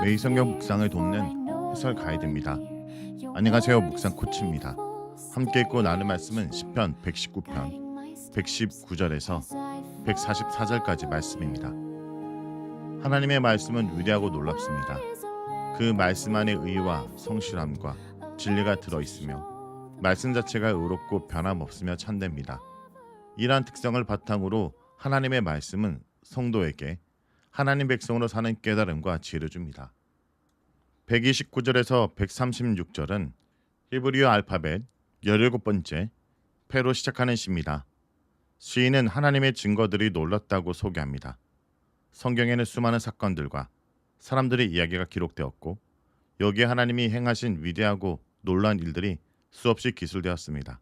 매일 성경 묵상을 돕는 해설 가이드입니다. 안녕하세요. 묵상 코치입니다. 함께 읽고 나눌 말씀은 시편 119편 119절에서 144절까지 말씀입니다. 하나님의 말씀은 위대하고 놀랍습니다. 그 말씀 안에 의와 성실함과 진리가 들어있으며 말씀 자체가 의롭고 변함없으며 참됩니다. 이러한 특성을 바탕으로 하나님의 말씀은 성도에게 하나님 백성으로 사는 깨달음과 지혜를 줍니다. 129절에서 136절은 히브리어 알파벳 17번째 패로 시작하는 시입니다. 시인은 하나님의 증거들이 놀랍다고 소개합니다. 성경에는 수많은 사건들과 사람들의 이야기가 기록되었고 여기에 하나님이 행하신 위대하고 놀라운 일들이 수없이 기술되었습니다.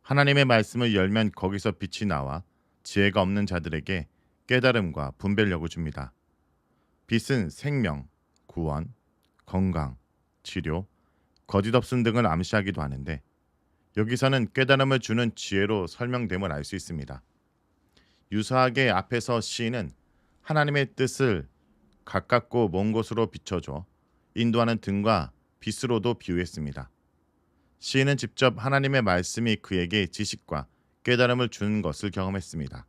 하나님의 말씀을 열면 거기서 빛이 나와 지혜가 없는 자들에게 깨달음과 분별력을 줍니다. 빛은 생명, 구원, 건강, 치료, 거짓 없음 등을 암시하기도 하는데 여기서는 깨달음을 주는 지혜로 설명됨을 알 수 있습니다. 유사하게 앞에서 시인은 하나님의 뜻을 가깝고 먼 곳으로 비춰줘 인도하는 등과 빛으로도 비유했습니다. 시인은 직접 하나님의 말씀이 그에게 지식과 깨달음을 주는 것을 경험했습니다.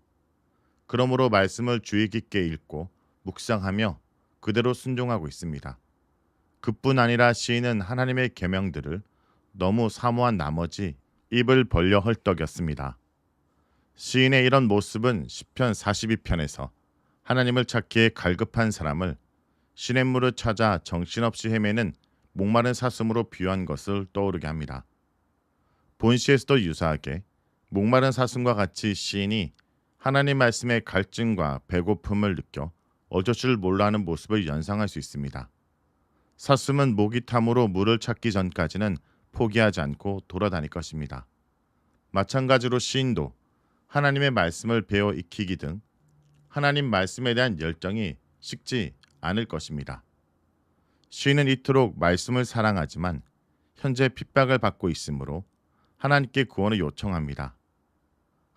그러므로 말씀을 주의 깊게 읽고 묵상하며 그대로 순종하고 있습니다. 그뿐 아니라 시인은 하나님의 계명들을 너무 사모한 나머지 입을 벌려 헐떡였습니다. 시인의 이런 모습은 시편 42편에서 하나님을 찾기에 갈급한 사람을 시냇물을 찾아 정신없이 헤매는 목마른 사슴으로 비유한 것을 떠오르게 합니다. 본시에서도 유사하게 목마른 사슴과 같이 시인이 하나님 말씀의 갈증과 배고픔을 느껴 어쩔 줄 몰라 하는 모습을 연상할 수 있습니다. 사슴은 목이 탐으로 물을 찾기 전까지는 포기하지 않고 돌아다닐 것입니다. 마찬가지로 시인도 하나님의 말씀을 배워 익히기 등 하나님 말씀에 대한 열정이 식지 않을 것입니다. 시인은 이토록 말씀을 사랑하지만 현재 핍박을 받고 있으므로 하나님께 구원을 요청합니다.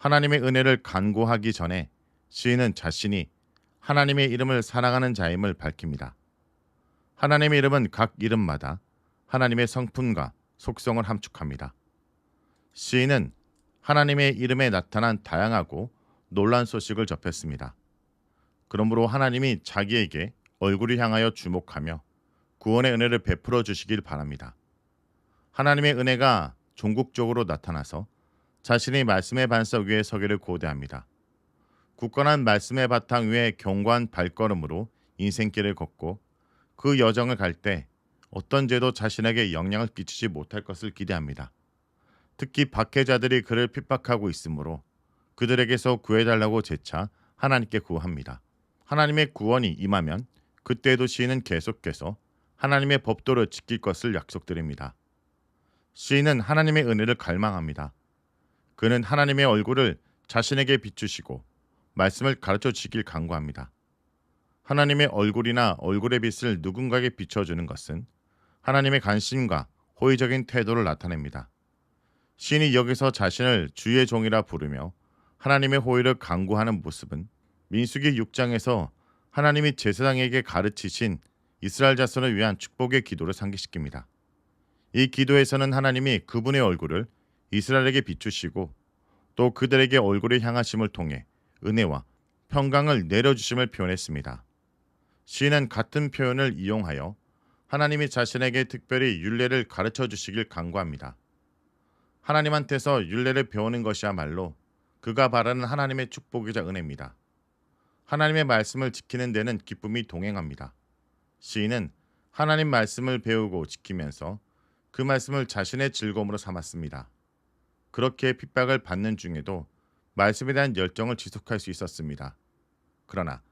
하나님의 은혜를 간구하기 전에 시인은 자신이 하나님의 이름을 사랑하는 자임을 밝힙니다. 하나님의 이름은 각 이름마다 하나님의 성품과 속성을 함축합니다. 시인은 하나님의 이름에 나타난 다양하고 놀라운 소식을 접했습니다. 그러므로 하나님이 자기에게 얼굴을 향하여 주목하며 구원의 은혜를 베풀어 주시길 바랍니다. 하나님의 은혜가 종국적으로 나타나서 자신이 말씀의 반석 위에 서기를 고대합니다. 굳건한 말씀의 바탕 위에 견고한 발걸음으로 인생길을 걷고 그 여정을 갈 때 어떤 죄도 자신에게 영향을 끼치지 못할 것을 기대합니다. 특히 박해자들이 그를 핍박하고 있으므로 그들에게서 구해달라고 재차 하나님께 구합니다. 하나님의 구원이 임하면 그때에도 시인은 계속해서 하나님의 법도를 지킬 것을 약속드립니다. 시인은 하나님의 은혜를 갈망합니다. 그는 하나님의 얼굴을 자신에게 비추시고 말씀을 가르쳐 주시길 간구합니다. 하나님의 얼굴이나 얼굴의 빛을 누군가에게 비춰주는 것은 하나님의 관심과 호의적인 태도를 나타냅니다. 시인이 여기서 자신을 주의 종이라 부르며 하나님의 호의를 간구하는 모습은 민수기 6장에서 하나님이 제사장에게 가르치신 이스라엘 자손을 위한 축복의 기도를 상기시킵니다. 이 기도에서는 하나님이 그분의 얼굴을 이스라엘에게 비추시고 또 그들에게 얼굴을 향하심을 통해 은혜와 평강을 내려주심을 표현했습니다. 시인은 같은 표현을 이용하여 하나님이 자신에게 특별히 율례를 가르쳐 주시길 간구합니다. 하나님한테서 율례를 배우는 것이야말로 그가 바라는 하나님의 축복이자 은혜입니다. 하나님의 말씀을 지키는 데는 기쁨이 동행합니다. 시인은 하나님 말씀을 배우고 지키면서 그 말씀을 자신의 즐거움으로 삼았습니다. 그렇게 핍박을 받는 중에도 말씀에 대한 열정을 지속할 수 있었습니다. 그러나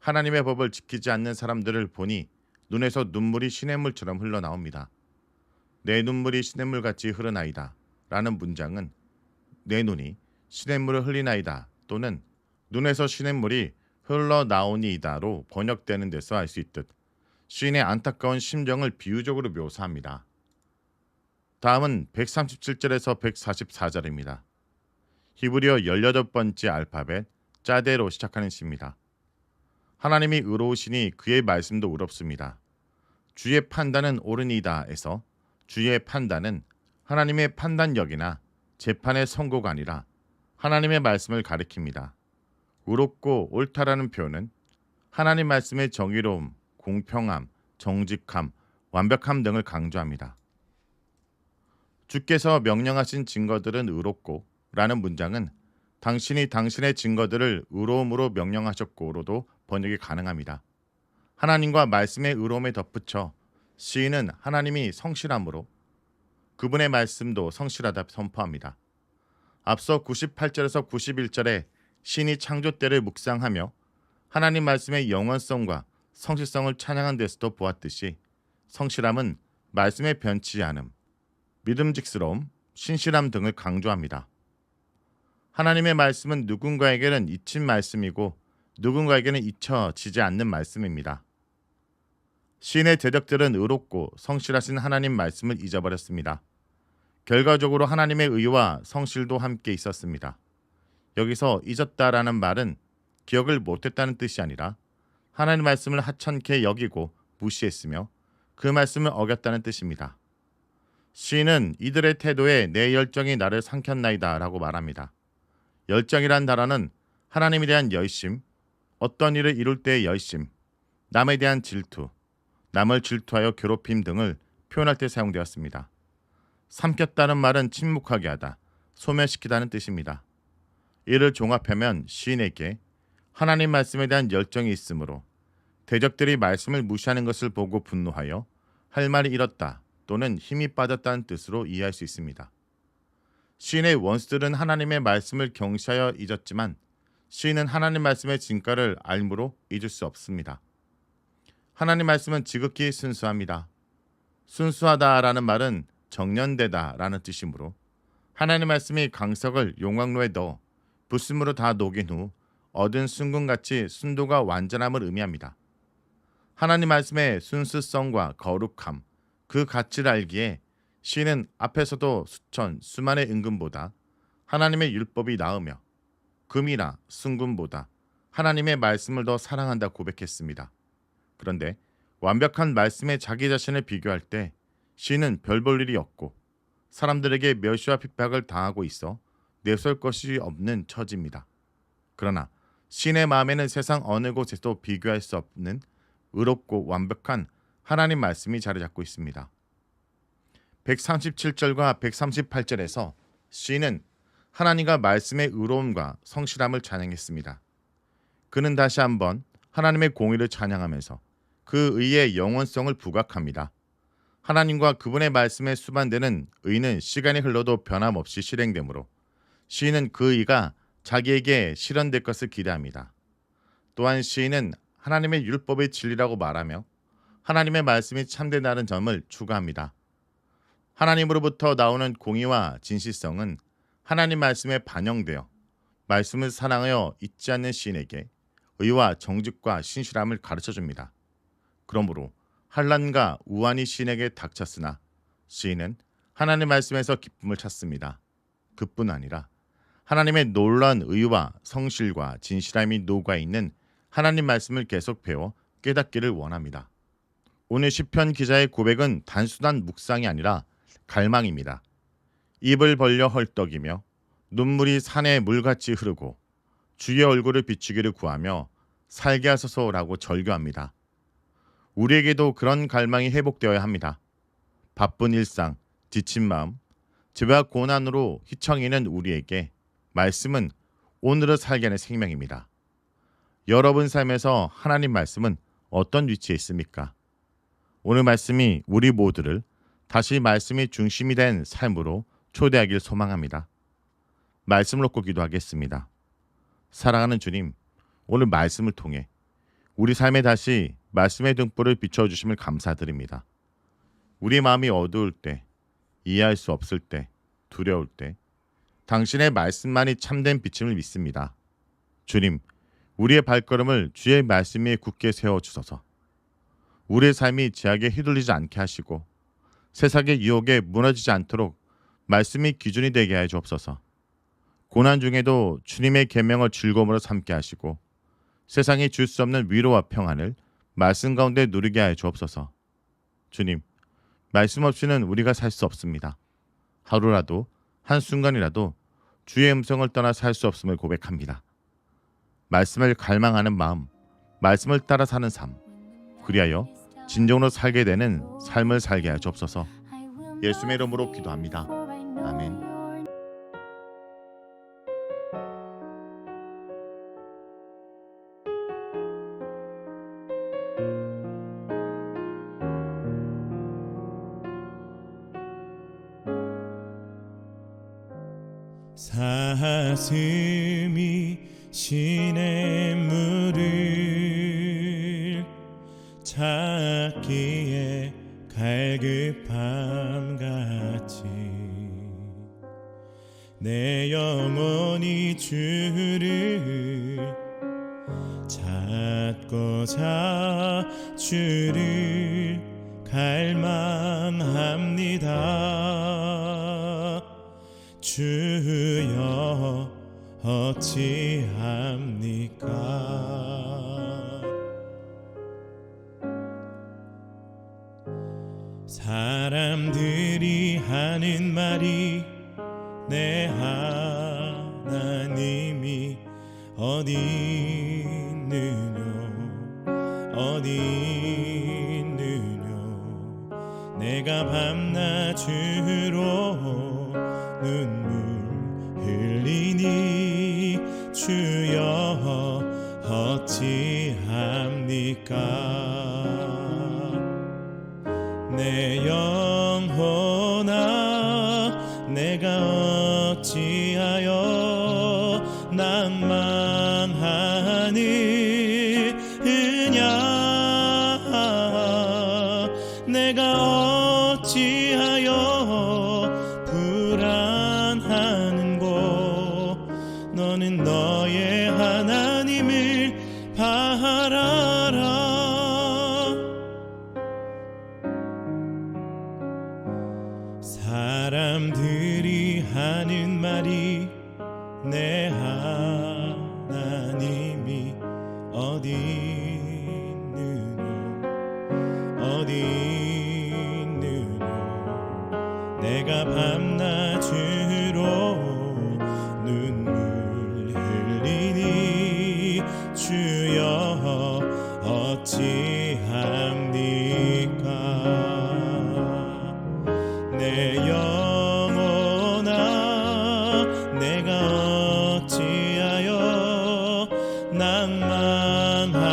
하나님의 법을 지키지 않는 사람들을 보니 눈에서 눈물이 시냇물처럼 흘러나옵니다. 내 눈물이 시냇물같이 흐르나이다 라는 문장은 내 눈이 시냇물을 흘리나이다 또는 눈에서 시냇물이 흘러나오니이다로 번역되는 데서 알 수 있듯 시인의 안타까운 심정을 비유적으로 묘사합니다. 다음은 137절에서 144절입니다. 히브리어 18번째 알파벳 짜데로 시작하는 시입니다. 하나님이 의로우시니 그의 말씀도 의롭습니다. 주의 판단은 옳으니다에서 주의 판단은 하나님의 판단력이나 재판의 선고가 아니라 하나님의 말씀을 가리킵니다. 의롭고 옳다라는 표현은 하나님 말씀의 정의로움, 공평함, 정직함, 완벽함 등을 강조합니다. 주께서 명령하신 증거들은 의롭고 라는 문장은 당신이 당신의 증거들을 의로움으로 명령하셨고로도 번역이 가능합니다. 하나님과 말씀의 의로움에 덧붙여 시인은 하나님이 성실함으로 그분의 말씀도 성실하다 선포합니다. 앞서 98절에서 91절에 시인이 창조 때를 묵상하며 하나님 말씀의 영원성과 성실성을 찬양한 데서도 보았듯이 성실함은 말씀의 변치 않음, 믿음직스러움, 신실함 등을 강조합니다. 하나님의 말씀은 누군가에게는 잊힌 말씀이고 누군가에게는 잊혀지지 않는 말씀입니다. 시인의 대적들은 의롭고 성실하신 하나님 말씀을 잊어버렸습니다. 결과적으로 하나님의 의와 성실도 함께 있었습니다. 여기서 잊었다라는 말은 기억을 못했다는 뜻이 아니라 하나님 말씀을 하찮게 여기고 무시했으며 그 말씀을 어겼다는 뜻입니다. 시인은 이들의 태도에 내 열정이 나를 삼켰나이다 라고 말합니다. 열정이란 단어는 하나님에 대한 열심, 어떤 일을 이룰 때의 열심, 남에 대한 질투, 남을 질투하여 괴롭힘 등을 표현할 때 사용되었습니다. 삼켰다는 말은 침묵하게 하다, 소멸시키다는 뜻입니다. 이를 종합하면 시인에게 하나님 말씀에 대한 열정이 있으므로 대적들이 말씀을 무시하는 것을 보고 분노하여 할 말이 잃었다 또는 힘이 빠졌다는 뜻으로 이해할 수 있습니다. 시인의 원수들은 하나님의 말씀을 경시하여 잊었지만 시인은 하나님 말씀의 진가를 알므로 잊을 수 없습니다. 하나님 말씀은 지극히 순수합니다. 순수하다라는 말은 정련되다라는 뜻이므로 하나님 말씀이 강석을 용광로에 넣어 불순물로 다 녹인 후 얻은 순금같이 순도가 완전함을 의미합니다. 하나님 말씀의 순수성과 거룩함, 그 가치를 알기에 시인은 앞에서도 수천, 수만의 은금보다 하나님의 율법이 나으며 금이나 순금보다 하나님의 말씀을 더 사랑한다 고백했습니다. 그런데 완벽한 말씀에 자기 자신을 비교할 때 시인은 별 볼 일이 없고 사람들에게 멸시와 핍박을 당하고 있어 내세울 것이 없는 처지입니다. 그러나 시인의 마음에는 세상 어느 곳에도 비교할 수 없는 의롭고 완벽한 하나님 말씀이 자리 잡고 있습니다. 137절과 138절에서 시인은 하나님과 말씀의 의로움과 성실함을 찬양했습니다. 그는 다시 한번 하나님의 공의를 찬양하면서 그 의의 영원성을 부각합니다. 하나님과 그분의 말씀에 수반되는 의는 시간이 흘러도 변함없이 실행되므로 시인은 그 의가 자기에게 실현될 것을 기대합니다. 또한 시인은 하나님의 율법의 진리라고 말하며 하나님의 말씀이 참되다는 점을 추구합니다. 하나님으로부터 나오는 공의와 진실성은 하나님 말씀에 반영되어 말씀을 사랑하여 잊지 않는 시인에게 의와 정직과 신실함을 가르쳐줍니다. 그러므로 환난과 우환이 시인에게 닥쳤으나 시인은 하나님 말씀에서 기쁨을 찾습니다. 그뿐 아니라 하나님의 놀라운 의와 성실과 진실함이 녹아있는 하나님 말씀을 계속 배워 깨닫기를 원합니다. 오늘 시편 기자의 고백은 단순한 묵상이 아니라 갈망입니다. 입을 벌려 헐떡이며 눈물이 산에 물같이 흐르고 주의 얼굴을 비추기를 구하며 살게 하소서라고 절규합니다. 우리에게도 그런 갈망이 회복되어야 합니다. 바쁜 일상, 지친 마음, 죄와 고난으로 휘청이는 우리에게 말씀은 오늘을 살게 하는 생명입니다. 여러분 삶에서 하나님 말씀은 어떤 위치에 있습니까? 오늘 말씀이 우리 모두를 다시 말씀이 중심이 된 삶으로 초대하길 소망합니다. 말씀을 놓고 기도하겠습니다. 사랑하는 주님, 오늘 말씀을 통해 우리 삶에 다시 말씀의 등불을 비춰주심을 감사드립니다. 우리 마음이 어두울 때, 이해할 수 없을 때, 두려울 때 당신의 말씀만이 참된 비침을 믿습니다. 주님, 우리의 발걸음을 주의 말씀 위에 굳게 세워주소서. 우리의 삶이 제약에 휘둘리지 않게 하시고 세상의 유혹에 무너지지 않도록 말씀이 기준이 되게 해 주옵소서. 고난 중에도 주님의 계명을 즐거움으로 삼게 하시고 세상이 줄 수 없는 위로와 평안을 말씀 가운데 누리게 하여 주옵소서. 주님, 말씀 없이는 우리가 살 수 없습니다. 하루라도, 한순간이라도 주의 음성을 떠나 살 수 없음을 고백합니다. 말씀을 갈망하는 마음, 말씀을 따라 사는 삶, 그리하여 진정으로 살게 되는 삶을 살게 하여 주옵소서. 예수의 이름으로 기도합니다. 아멘. 사슴이 시냇물을 찾기에 갈급함같이 내 영혼이 주를 찾고자 주를 갈망합니다. 주여 어찌합니까? 사람들이 하는 말이 내 하나님이 어디 있느뇨 어디 있느뇨 내가 밤낮 주로 눈물 흘리니 주여 어찌합니까? 내 영혼아 내가 어찌하여 낭만하느냐 내가 어찌하여 불안하는고 너는 너의 하나님을 바라라. 사람들이 하는 말이 내 하나님이 어디 있느뇨 어디 있느뇨 내가 밤낮 주로 눈물 흘리니 주여 어찌합니까? 내 영혼아 내가 어찌하여 낭만하느냐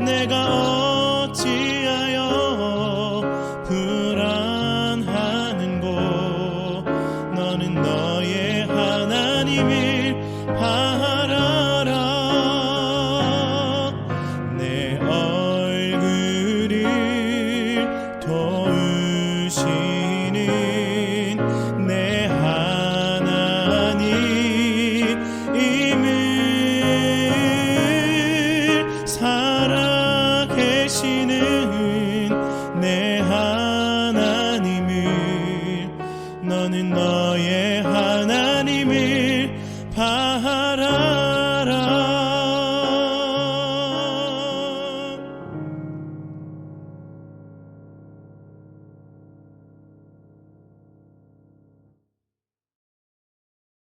내가 어찌하여 불안하는고 너는 너의 하나님을 바라라. 내 얼굴을 도우시는 내 하나님임을 살아계시는